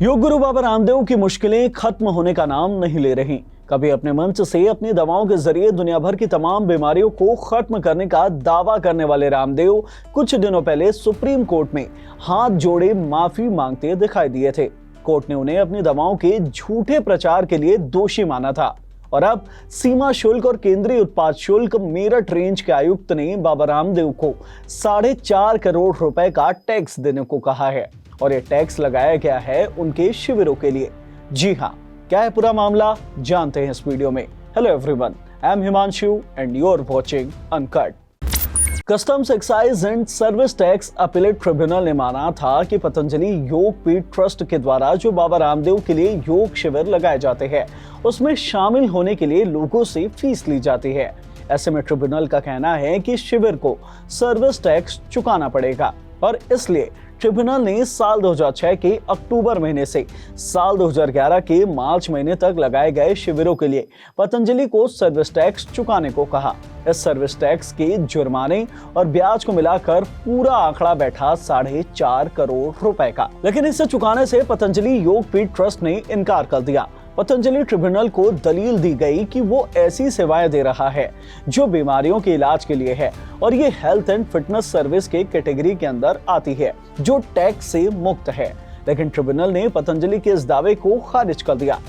योग गुरु बाबा रामदेव की मुश्किलें खत्म होने का नाम नहीं ले रही। कभी अपने मंच से अपनी दवाओं के जरिए दुनिया भर की तमाम बीमारियों को खत्म करने का दावा करने वाले रामदेव कुछ दिनों पहले सुप्रीम कोर्ट में हाथ जोड़े माफी मांगते दिखाई दिए थे। कोर्ट ने उन्हें अपनी दवाओं के झूठे प्रचार के लिए दोषी माना था और अब सीमा शुल्क और केंद्रीय उत्पाद शुल्क मेरठ रेंज के आयुक्त ने बाबा रामदेव को 4.5 करोड़ रुपए का टैक्स देने को कहा है और ये टैक्स लगाया गया है उनके शिविरों के लिए। जी हाँ, क्या है पूरा मामला, जानते हैं इस वीडियो में। Hello everyone, I am Himanshu and you are watching uncut. Customs excise and service tax appellate tribunal ने माना था कि पतंजलि योग पीठ ट्रस्ट के द्वारा जो बाबा रामदेव के लिए योग शिविर लगाए जाते हैं उसमें शामिल होने के लिए लोगों से फीस ली जाती है। ऐसे में ट्रिब्यूनल का कहना है कि शिविर को सर्विस टैक्स चुकाना पड़ेगा और इसलिए ट्रिब्यूनल ने साल 2006 के अक्टूबर महीने से साल 2011 के मार्च महीने तक लगाए गए शिविरों के लिए पतंजलि को सर्विस टैक्स चुकाने को कहा। इस सर्विस टैक्स के जुर्माने और ब्याज को मिलाकर पूरा आंकड़ा बैठा 4.5 करोड़ रुपए का। लेकिन इसे चुकाने से पतंजलि योग पीठ ट्रस्ट ने इनकार कर दिया। पतंजलि ट्रिब्यूनल को दलील दी गई कि वो ऐसी सेवाएं दे रहा है जो बीमारियों के इलाज के लिए है और ये हेल्थ एंड फिटनेस सर्विस के कैटेगरी के अंदर आती है जो टैक्स से मुक्त है। लेकिन ट्रिब्यूनल ने पतंजलि के इस दावे को खारिज कर दिया।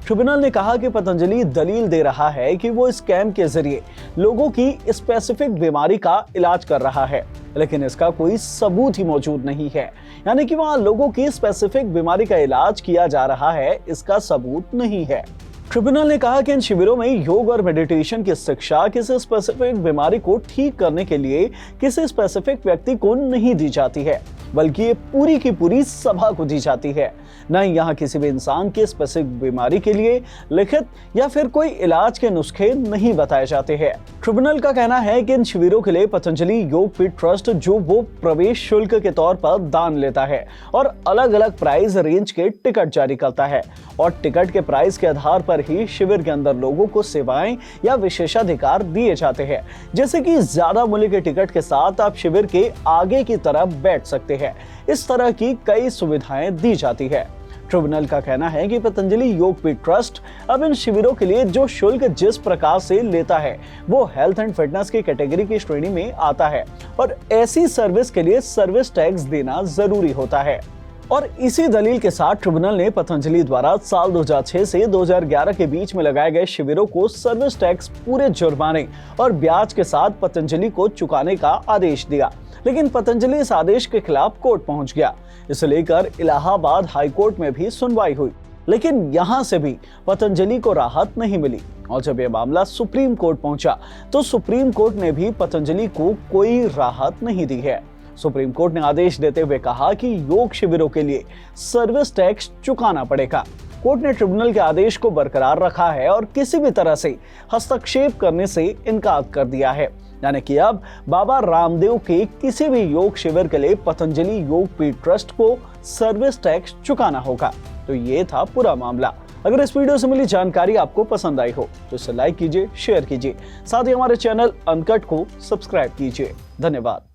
ट्रिब्यूनल ने कहा कि पतंजलि दलील दे रहा है कि वो इस कैंप के जरिए लोगों की स्पेसिफिक बीमारी का इलाज कर रहा है, लेकिन इसका कोई सबूत ही मौजूद नहीं है। यानी कि वहां लोगों की स्पेसिफिक बीमारी का इलाज किया जा रहा है, इसका सबूत नहीं है। ट्रिब्यूनल ने कहा कि इन शिविरों में योग और मेडिटेशन की शिक्षा किसी स्पेसिफिक बीमारी को ठीक करने के लिए किसी स्पेसिफिक व्यक्ति को नहीं दी जाती है, बल्कि ये पूरी की पूरी सभा को दी जाती है। न ही यहाँ किसी भी इंसान की स्पेसिफिक बीमारी के लिए लिखित या फिर कोई इलाज के नुस्खे नहीं बताए जाते हैं। ट्रिब्यूनल का कहना है कि इन शिविरों के लिए पतंजलि योग पीठ ट्रस्ट जो वो प्रवेश शुल्क के तौर पर दान लेता है और अलग अलग प्राइस रेंज के टिकट जारी करता है और टिकट के प्राइस के आधार पर ही शिविर के अंदर लोगों को सेवाएं या विशेषाधिकार दिए जाते हैं। जैसे कि ज्यादा मूल्य के टिकट के साथ आप शिविर के आगे की तरफ बैठ सकते हैं। इस तरह की कई सुविधाएं दी जाती है। ट्रिब्यूनल का कहना है कि पतंजलि योग पीठ ट्रस्ट अब इन शिविरों के लिए जो शुल्क जिस प्रकार से लेता है वो हेल्थ एंड फिटनेस की कैटेगरी की श्रेणी में आता है और ऐसी सर्विस के लिए सर्विस टैक्स देना जरूरी होता है। और इसी दलील के साथ ट्रिब्यूनल ने पतंजलि द्वारा साल 2006 से 2011 के बीच में लगाए गए शिविरों को सर्विस टैक्स पूरे जुर्माने और ब्याज के साथ पतंजलि को चुकाने का आदेश दिया। लेकिन पतंजलि इस आदेश के खिलाफ कोर्ट पहुंच गया। इसे लेकर इलाहाबाद हाई कोर्ट में भी सुनवाई हुई, लेकिन यहां से भी पतंजलि को राहत नहीं मिली और जब यह मामला सुप्रीम कोर्ट पहुंचा तो सुप्रीम कोर्ट ने भी पतंजलि को कोई राहत नहीं दी है। सुप्रीम कोर्ट ने आदेश देते हुए कहा कि योग शिविरों के लिए सर्विस टैक्स चुकाना पड़ेगा। कोर्ट ने ट्रिब्यूनल के आदेश को बरकरार रखा है और किसी भी तरह से हस्तक्षेप करने से इनकार कर दिया है। यानी कि अब बाबा रामदेव के किसी भी योग शिविर के लिए पतंजलि योग पीठ ट्रस्ट को सर्विस टैक्स चुकाना होगा। तो ये था पूरा मामला। अगर इस वीडियो से मिली जानकारी आपको पसंद आई हो तो इसे लाइक कीजिए, शेयर कीजिए, साथ ही हमारे चैनल अनकट को सब्सक्राइब कीजिए। धन्यवाद।